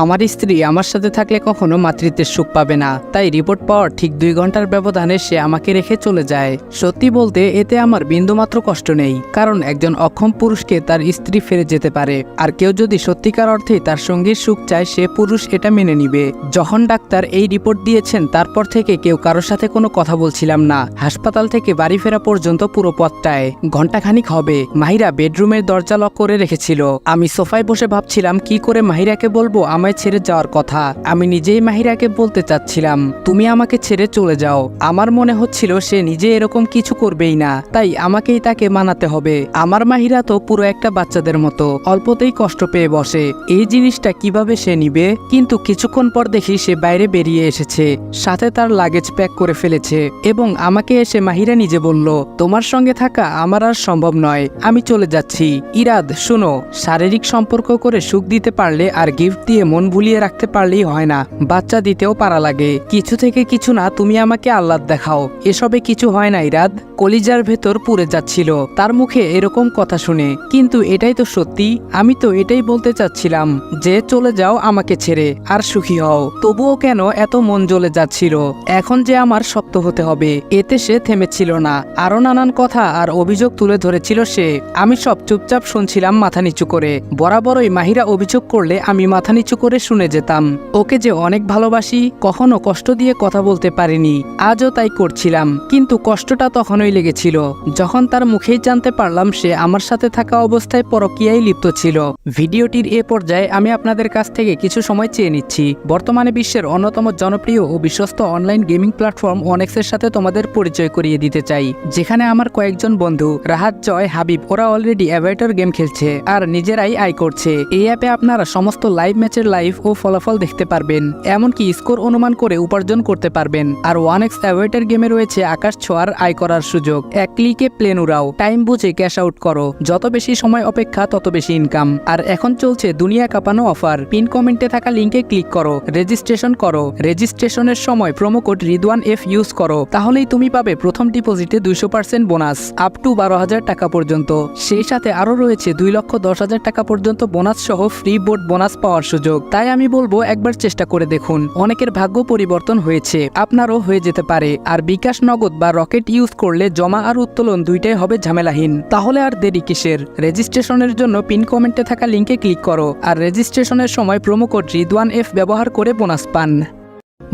আমার স্ত্রী আমার সাথে থাকলে কখনো মাতৃত্বের সুখ পাবে না, তাই রিপোর্ট পাওয়ার ঠিক 2 ঘন্টার ব্যবধানে সে আমাকে রেখে চলে যায়। সত্যি বলতে এতে আমার বিন্দুমাত্র কষ্ট নেই, কারণ একজন অক্ষম পুরুষকে তার স্ত্রী ফিরে যেতে পারে, আর কেউ যদি সত্যিকার অর্থেই তার সঙ্গীর সুখ চায় সে পুরুষ এটা মেনে নিবে। যখন ডাক্তার এই রিপোর্ট দিয়েছেন তারপর থেকে কেউ কারোর সাথে কোনো কথা বলছিলাম না। হাসপাতাল থেকে বাড়ি ফেরা পর্যন্ত পুরো পথটায় ঘন্টাখানিক হবে। মাহিরা বেডরুমের দরজা লক করে রেখেছিল। আমি সোফায় বসে ভাবছিলাম কি করে মাহিরাকে বলবো আমায় ছেড়ে যাওয়ার কথা। আমি নিজেই মাহিরাকে বলতে চাচ্ছিলাম তুমি আমাকে ছেড়ে চলে যাও। আমার মনে হচ্ছিল সে নিজে এরকম কিছু করবেই না, তাই আমাকেই তাকে মানাতে হবে। আমার মাহিরা তো পুরো একটা বাচ্চাদের মতো, অল্পতেই কষ্ট পেয়ে বসে। এই জিনিসটা কিভাবে সে নিবে? কিন্তু কিছুক্ষণ পর দেখি সে বাইরে বেরিয়ে এসেছে, সাথে তার লাগেজ প্যাক করে ফেলেছে এবং আমাকে এসে মাহিরা নিজে বলল তোমার সঙ্গে থাকা আমার আর সম্ভব নয়, আমি চলে যাচ্ছি। ইরাদ শোনো, শারীরিক সম্পর্ক করে সুখ দিতে পারলে আর গিফট দিয়ে মন ভুলিয়ে রাখতে পারলেই হয় না, বাচ্চা দিতেও পারা লাগে। কিছু থেকে কিছু না, তুমি আমাকে আহ্লাদ দেখাও, এসবে কিছু হয় না। ইরাদ কলিজার ভেতর পুড়ে যাচ্ছিল তার মুখে এরকম কথা শুনে, কিন্তু এটাই তো সত্যি। আমি তো এটাই বলতে চাচ্ছিলাম যে চলে যাও আমাকে ছেড়ে আর সুখী হও। তবুও কেন এত মন জ্বলে যাচ্ছিল? এখন যে আমার শক্ত হতে হবে, এতে সে থেমেছিল না। আরো নানান কথা আর অভিযোগ তুলে ধরেছিল সে। আমি সব চুপচাপ শুনছিলাম মাথা নিচু করে। বরাবরই মাহিরা অভিযোগ করলে আমি মাথা নিচু করে শুনে যেতাম। ওকে যে অনেক ভালোবাসি, কখনো কষ্ট দিয়ে কথা বলতে পারিনি, আজও তাই করছিলাম। কিন্তু কষ্টটা তখনই লেগেছিল যখন তার মুখেই জানতে পারলাম সে আমার সাথে থাকা অবস্থায় পরকীয়ায় লিপ্ত ছিল। ভিডিওটির এ পর্যায়ে আমি আপনাদের কাছ থেকে কিছু সময় চেয়ে নিচ্ছি। বর্তমানে বিশ্বের অন্যতম জনপ্রিয় ও বিশ্বস্ত অনলাইন গেমিং প্ল্যাটফর্ম অনেক্সের সাথে তোমাদের পরিচয় করিয়ে দিতে চাই, যেখানে আমার কয়েকজন বন্ধু রাহাত, জয়, হাবিব ওরা অলরেডি অ্যাভাটার গেম খেলছে আর নিজেরাই আয় করছে। এই অ্যাপে আপনারা সমস্ত লাইভ ম্যাচের লাইভ ও ফলাফল দেখতে পারবেন, এমনকি স্কোর অনুমান করে উপার্জন করতে পারবেন। আর ওয়ানেক্স অ্যাভাটার গেমে রয়েছে আকাশ ছোঁয়ার আয় করার সুযোগ। এক ক্লিকে প্লেন উড়াও, টাইম বুঝে ক্যাশ আউট করো, যত বেশি সময় অপেক্ষা তত বেশি ইনকাম। আর এখন চলছে দুনিয়া কাঁপানো অফার। পিন কমেন্টে থাকা লিঙ্কে ক্লিক করো, রেজিস্ট্রেশন করো। রেজিস্ট্রেশনের সময় promo code Ridwan F use করো, তাহলেই তুমি পাবে প্রথম ডিপোজিটে 200% বোনাস আপ টু 12,000 টাকা পর্যন্ত। সেই সাথে আরো রয়েছে 2,10,000 টাকা পর্যন্ত বোনাস সহ ফ্রি বোর্ড বোনাস পাওয়ার সুযোগ। তাই আমি বলবো একবার চেষ্টা করে দেখুন। অনেকের ভাগ্য পরিবর্তন হয়েছে, আপনারও হয়ে যেতে পারে। আর বিকাশ, নগদ বা রকেট ইউজ করলে জমা আর উত্তোলন দুইটাই হবে ঝামেলাহীন। তাহলে আর দেরি কিসের? রেজিস্ট্রেশনের জন্য পিন কমেন্টে থাকা লিঙ্কে ক্লিক করো আর রেজিস্ট্রেশনের সময় প্রোমো কোড রিদওয়ান এফ ব্যবহার করে বোনাস পান।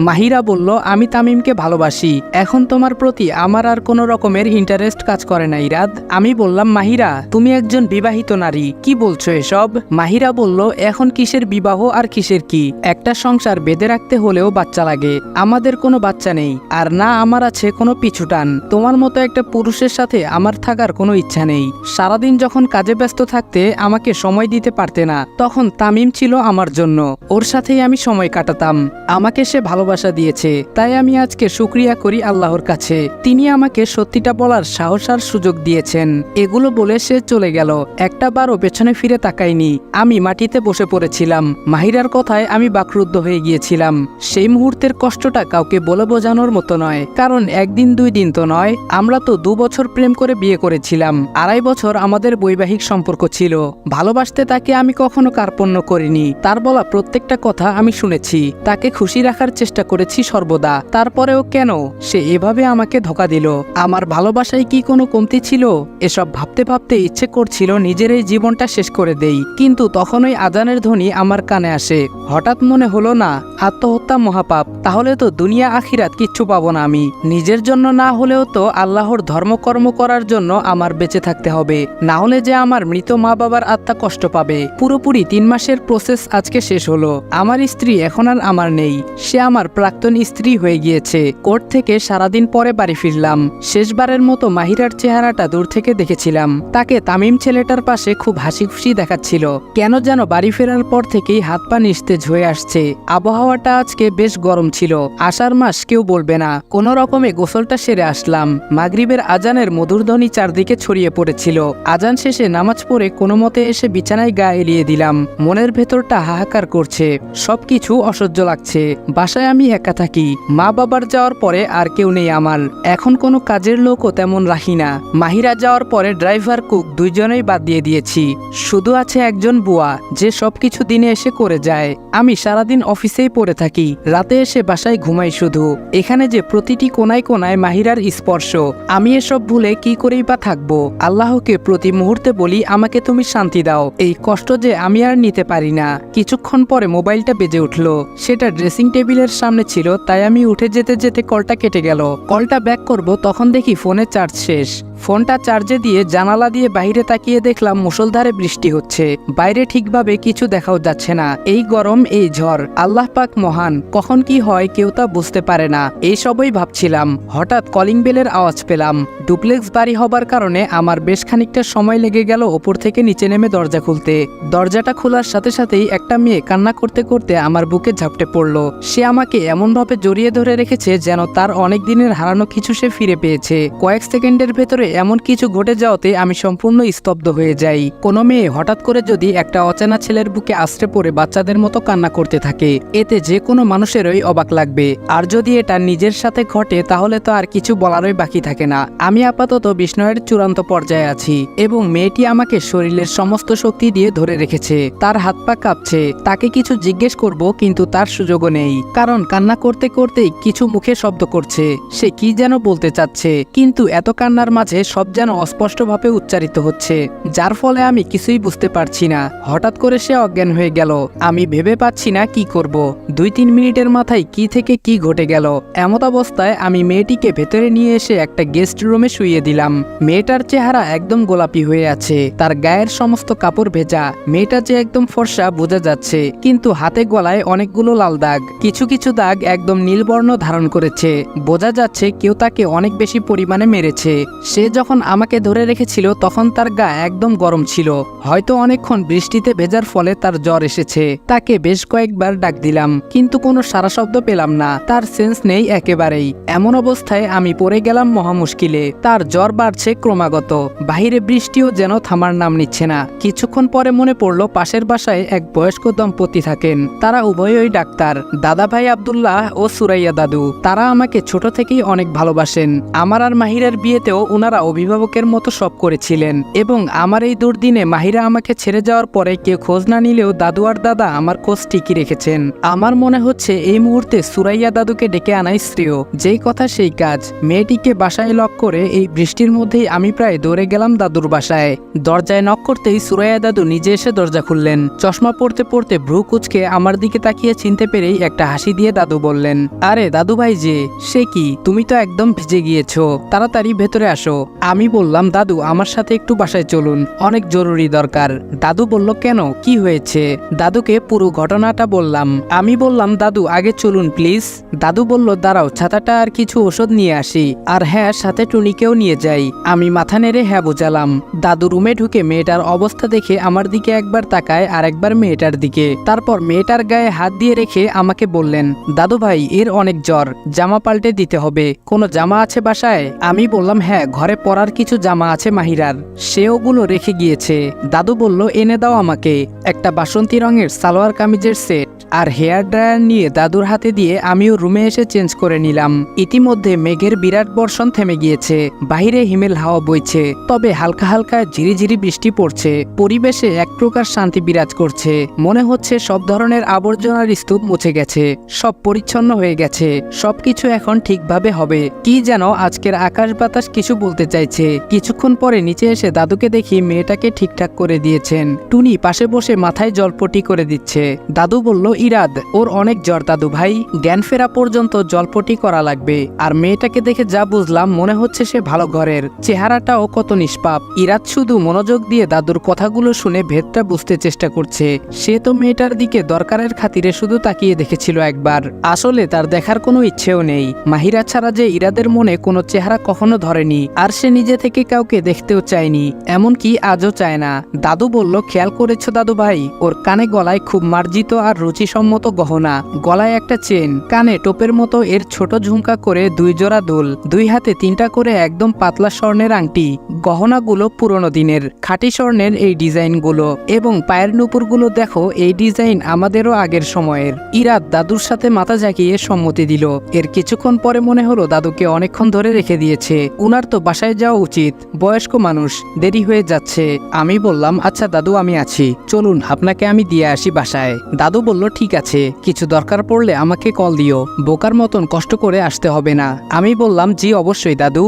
মাহিরা বলল আমি তামিমকে ভালোবাসি, এখন তোমার প্রতি আমার আর কোনো রকমের ইন্টারেস্ট কাজ করে না। ইরাদ আমি বললাম মাহিরা তুমি একজন বিবাহিত নারী, কি বলছো এসব? মাহিরা বলল এখন কিসের বিবাহ আর কিসের কি, একটা সংসার বেঁধে রাখতে হলেও বাচ্চা লাগে, আমাদের কোনো বাচ্চা নেই, আর না আমার আছে কোনো পিছুটান। তোমার মতো একটা পুরুষের সাথে আমার থাকার কোনো ইচ্ছা নেই। সারাদিন যখন কাজে ব্যস্ত থাকতে আমাকে সময় দিতে পারতে না, তখন তামিম ছিল আমার জন্য, ওর সাথেই আমি সময় কাটাতাম। আমাকে সে ভালোবাসা দিয়েছে, তাই আমি আজকে শুকরিয়া করি আল্লাহর কাছে, তিনি আমাকে সত্যিটা বলার সাহস আর সুযোগ দিয়েছেন। এগুলো বলে সে চলে গেল, একটা বারও পেছনে ফিরে তাকাইনি। আমি মাটিতে বসে পড়েছিলাম। মাহিরার কথায় আমি বাকরুদ্ধ হয়ে গিয়েছিলাম। সেই মুহূর্তের কষ্টটা কাউকে বলে বোঝানোর মতো নয়, কারণ একদিন 2 দিন তো নয়, আমরা তো 2 বছর প্রেম করে বিয়ে করেছিলাম। 2.5 বছর আমাদের বৈবাহিক সম্পর্ক ছিল। ভালোবাসতে তাকে আমি কখনো কার্পণ্য করিনি, তার বলা প্রত্যেকটা কথা আমি শুনেছি, তাকে খুশি রাখার চেষ্টা করেছি সর্বদা। তারপরেও কেন সে এভাবে আমাকে ধোঁকা দিল? আমার ভালোবাসায় কি কোনো কমতি ছিল? এসব ভাবতে ভাবতে ইচ্ছে করছিল নিজের এই জীবনটা শেষ করে দেই, কিন্তু তখনই আজানের ধ্বনি আমার কানে আসে। হঠাৎ মনে হলো না আত্মহত্যা মহাপাপ, তাহলে তো দুনিয়া আখিরাত কিচ্ছু পাবো না আমি। নিজের জন্য না হলেও তো আল্লাহর ধর্মকর্ম করার জন্য আমার বেঁচে থাকতে হবে, না হলে যে আমার মৃত মা বাবার আত্মা কষ্ট পাবে। পুরোপুরি 3 মাসের প্রসেস আজকে শেষ হলো। আমার স্ত্রী এখন আর আমার নেই, সে আমার প্রাক্তন স্ত্রী হয়ে গিয়েছে। কোর্ট থেকে সারাদিন পরে বাড়ি ফিরলাম। শেষবারের মতো মাহিরার চেহারাটা দূর থেকে দেখেছিলাম। তাকে তামিম ছেলেটার পাশে খুব হাসি খুশি দেখাচ্ছিল। কেন যেন বাড়ি ফেরার পর থেকেই হাত পা নিস্তেজ হয়ে আসছে। আবহাওয়াটা আজকে বেশ গরম ছিল, আষাঢ় মাস কেউ বলবে না। কোনো রকমে গোসলটা সেরে আসলাম। মাগরিবের আজানের মধুর ধ্বনি চারদিকে ছড়িয়ে পড়েছিল। আজান শেষে নামাজ পড়ে কোনো মতে এসে বিছানায় গা এলিয়ে দিলাম। মনের ভেতরটা হাহাকার করছে, সবকিছু অসহ্য লাগছে। বাসায় আমি একা থাকি। মা বাবার যাওয়ার পরে আর কেউ নেই আমার। এখন কোনো কাজের লোকও তেমন রাখি না। মাহিরা যাওয়ার পরে ড্রাইভার কুক দুইজনেই বাদ দিয়ে দিয়েছি। শুধু আছে একজন বুয়া, যে সবকিছু দিনে এসে করে যায়। আমি সারাদিন অফিসেই পড়ে থাকি, রাতে এসে বাসায় ঘুমাই শুধু। এখানে যে প্রতিটি কোনায় কোনায় মাহিরার স্পর্শ। আমি এসব ভুলে কি করেই বা থাকবো। আল্লাহকে প্রতি মুহূর্তে বলি, আমাকে তুমি শান্তি দাও। এই কষ্ট যে আমি আর নিতে পারি না। কিছুক্ষণ পরে মোবাইলটা বেজে উঠলো। সেটা ড্রেসিং টেবিলের সামনে ছিল, তাই আমি উঠে যেতে যেতে কলটা কেটে গেল। কলটা ব্যাক করব, তখন দেখি ফোনের চার্জ শেষ। ফোনটা চার্জে দিয়ে জানালা দিয়ে বাইরে তাকিয়ে দেখলাম মুষলধারে বৃষ্টি হচ্ছে। বাইরে ঠিকভাবে কিছু দেখাও যাচ্ছে না। এই গরম, এই ঝড়, আল্লাহ পাক মহান, কখন কি হয় কেউ তা বুঝতে পারে না। এই সবই ভাবছিলাম, হঠাৎ কলিং বেলের আওয়াজ পেলাম। ডুপ্লেক্স বাড়ি হবার কারণে আমার বেশ খানিকটা সময় লেগে গেল ওপর থেকে নিচে নেমে দরজা খুলতে। দরজাটা খোলার সাথে সাথেই একটা মেয়ে কান্না করতে করতে আমার বুকে ঝাপটে পড়লো। সে আমাকে এমনভাবে জড়িয়ে ধরে রেখেছে যেন তার অনেক দিনের হারানো কিছু সে ফিরে পেয়েছে। কয়েক সেকেন্ডের ভেতরে এমন কিছু ঘটে যাওয়াতে আমি সম্পূর্ণ স্তব্ধ হয়ে যাই। কোনো মেয়ে হঠাৎ করে যদি একটা অচেনা ছেলের বুকে আশ্রে পড়ে বাচ্চাদের মতো কান্না করতে থাকে, এতে যে কোনো মানুষেরই অবাক লাগবে। আর যদি এটা নিজের সাথে ঘটে তাহলে তো আর কিছু বলারই বাকি থাকে না। আমি আপাতত বিস্ময়ের চূড়ান্ত পর্যায়ে আছি এবং মেয়েটি আমাকে শরীরের সমস্ত শক্তি দিয়ে ধরে রেখেছে। তার হাত পা কাঁপছে। তাকে কিছু জিজ্ঞেস করব, কিন্তু তার সুযোগও নেই, কারণ কান্না করতে করতেই কিছু মুখে শব্দ করছে। সে কি যেন বলতে চাচ্ছে, কিন্তু এত কান্নার মাঝে সব যেন অস্পষ্টভাবে উচ্চারিত হচ্ছে, যার ফলে আমি কিছুই বুঝতে পারছি না। হঠাৎ করে সে অজ্ঞান হয়ে গেল। আমি ভেবে পাচ্ছি না কি করব। 2-3 মিনিটের মাথায় কি থেকে কি ঘটে গেল। এমত অবস্থায় আমি মেয়েটিকে ভেতরে নিয়ে এসে একটা গেস্ট রুমে শুইয়ে দিলাম। মেয়েটার চেহারা একদম গোলাপি হয়ে আছে, তার গায়ের সমস্ত কাপড় ভেজা। মেয়েটা যে একদম ফর্সা বোঝা যাচ্ছে, কিন্তু হাতে গলায় অনেকগুলো লাল দাগ। কিছু কিছু দাগ একদম নীলবর্ণ ধারণ করেছে। বোঝা যাচ্ছে কেউ তাকে অনেক বেশি পরিমাণে মেরেছে। সে যখন আমাকে ধরে রেখেছিল তখন তার গা একদম গরম ছিল। হয়তো অনেকক্ষণ বৃষ্টিতে ভেজার ফলে তার জ্বর এসেছে। তাকে বেশ কয়েকবার ডাক দিলাম, কিন্তু কোনো সাড়া শব্দ পেলাম না। তার সেন্স নেই একেবারেই। এমন অবস্থায় আমি পড়ে গেলাম মহা মুশকিলে। তার জ্বর বাড়ছে ক্রমাগত। বাহিরে বৃষ্টিও যেন থামার নাম নিচ্ছে না। কিছুক্ষণ পরে মনে পড়লো পাশের বাসায় এক বয়স্ক দম্পতি থাকেন। তারা উভয়ই ডাক্তার, দাদা ভাই আব্দুল্লাহ ও সুরাইয়া দাদু। তারা আমাকে ছোট থেকেই অনেক ভালোবাসেন। আমার আর মাহিরার বিয়েতেও ওনারা অভিভাবকের মতো সব করেছিলেন এবং আমার এই দুর্দিনে মাহিরা আমাকে ছেড়ে যাওয়ার পরে কেউ খোঁজ না নিলেও দাদু আর দাদা আমার খোঁজ ঠিকই রেখেছেন। আমার মনে হচ্ছে এই মুহূর্তে সুরাইয়া দাদুকে ডেকে আনাই শ্রেয়। যেই কথা সেই কাজ। মেয়েটিকে বাসায় লক করে এই বৃষ্টির মধ্যেই আমি প্রায় দৌড়ে গেলাম দাদুর বাসায়। দরজায় নক করতেই সুরাইয়া দাদু নিজে এসে দরজা খুললেন। চশমা পড়তে পড়তে ভ্রু কুচকে আমার দিকে তাকিয়ে চিনতে পেরেই একটা হাসি দিয়ে দাদু বললেন, আরে দাদু ভাই যে, সে কি, তুমি তো একদম ভিজে গিয়েছো, তাড়াতাড়ি ভেতরে আসো। আমি বললাম, দাদু আমার সাথে একটু বাসায় চলুন, অনেক জরুরি দরকার। দাদু বলল, কেন, কি হয়েছে? দাদুকে পুরো ঘটনাটা বললাম। আমি বললাম, দাদু আগে চলুন প্লিজ। দাদু বলল, দাঁড়াও, ছাতাটা আর কিছু ওষুধ নিয়ে আসি, আর হ্যাঁ সাথে টুনিকেও নিয়ে যাই। আমি মাথা নেড়ে হ্যাঁ বোঝালাম। দাদু রুমে ঢুকে মেয়েটার অবস্থা দেখে আমার দিকে একবার তাকায় আর একবার মেয়েটার দিকে। তারপর মেয়েটার গায়ে হাত দিয়ে রেখে আমাকে বললেন, দাদু ভাই এর অনেক জ্বর, জামা পাল্টে দিতে হবে। কোনো জামা আছে বাসায়? আমি বললাম, হ্যাঁ ঘরে পরার কিছু জামা আছে মাহিরার, সে ওগুলো রেখে গিয়েছে। দাদু বলল, এনে দাও আমাকে। একটা বাসন্তী রঙের সালোয়ার কামিজের সেট আর হেয়ার ড্রায়ার নিয়ে দাদুর হাতে দিয়ে আমিও রুমে এসে চেঞ্জ করে নিলাম। ইতিমধ্যে মেঘের বিরাট বর্ষণ থেমে গিয়েছে। বাহিরে হিমেল হাওয়া বইছে, তবে হালকা হালকা ঝিরিঝিরি বৃষ্টি পড়ছে। পরিবেশে এক প্রকার শান্তি বিরাজ করছে। মনে হচ্ছে সব ধরনের আবর্জনার স্তূপ মুছে গেছে, সব পরিচ্ছন্ন হয়ে গেছে। সবকিছু এখন ঠিকভাবে হবে। কি যেন আজকের আকাশ বাতাস কিছু বলতে চাইছে। কিছুক্ষণ পরে নিচে এসে দাদুকে দেখি মেয়েটাকে ঠিকঠাক করে দিয়েছেন। টুনি পাশে বসে মাথায় জলপটি করে দিচ্ছে। দাদু বলল, ইরাদ ওর অনেক জ্বর দাদু ভাই, জ্ঞান ফেরা পর্যন্ত জলপটি করা লাগবে। আর মেয়েটাকে দেখে যা বুঝলাম, মনে হচ্ছে সে ভালো ঘরের, চেহারাটাও কত নিষ্পাপ। ইরাদ শুধু মনোযোগ দিয়ে দাদুর কথাগুলো শুনে ভেদটা বুঝতে চেষ্টা করছে। সে তো মেয়েটার দিকে দরকারের খাতিরে শুধু তাকিয়ে দেখেছিল একবার। আসলে তার দেখার কোনো ইচ্ছেও নেই। মাহিরা ছাড়া যে ইরাদের মনে কোনো চেহারা কখনো ধরেনি, আর সে নিজে থেকে কাউকে দেখতেও চায়নি, এমনকি আজও চায় না। দাদু বলল, খেয়াল করেছো দাদু ভাই, ওর কানে গলায় খুব মার্জিত আর রুচি রীতিসম্মত গহনা, গলায় একটা চেন, কানে টোপের মতো এর ছোট ঝুমকা করে 2 জোড়া দুল, 2 হাতে 3টা করে একদম পাতলা স্বর্ণের আংটি। গহনাগুলো পুরনো দিনের খাঁটি স্বর্ণের এই ডিজাইনগুলো, এবং পায়ের নুপুরগুলো দেখো, এই ডিজাইন আমাদেরও আগের সময়ের। ইরাত দাদুর সাথে মাথা ঝাঁকিয়ে সম্মতি দিল। এর কিছুক্ষণ পরে মনে হলো দাদুকে অনেকক্ষণ ধরে রেখে দিয়েছে, উনার তো বাসায় যাওয়া উচিত, বয়স্ক মানুষ, দেরি হয়ে যাচ্ছে। আমি বললাম, আচ্ছা দাদু আমি আছি, চলুন আপনাকে আমি দিয়ে আসি বাসায়। দাদু বলল, ঠিক আছে, কিছু দরকার পড়লে আমাকে কল দিও, বোকার মতন কষ্ট করে আসতে হবে না। আমি বললাম, জি অবশ্যই দাদু।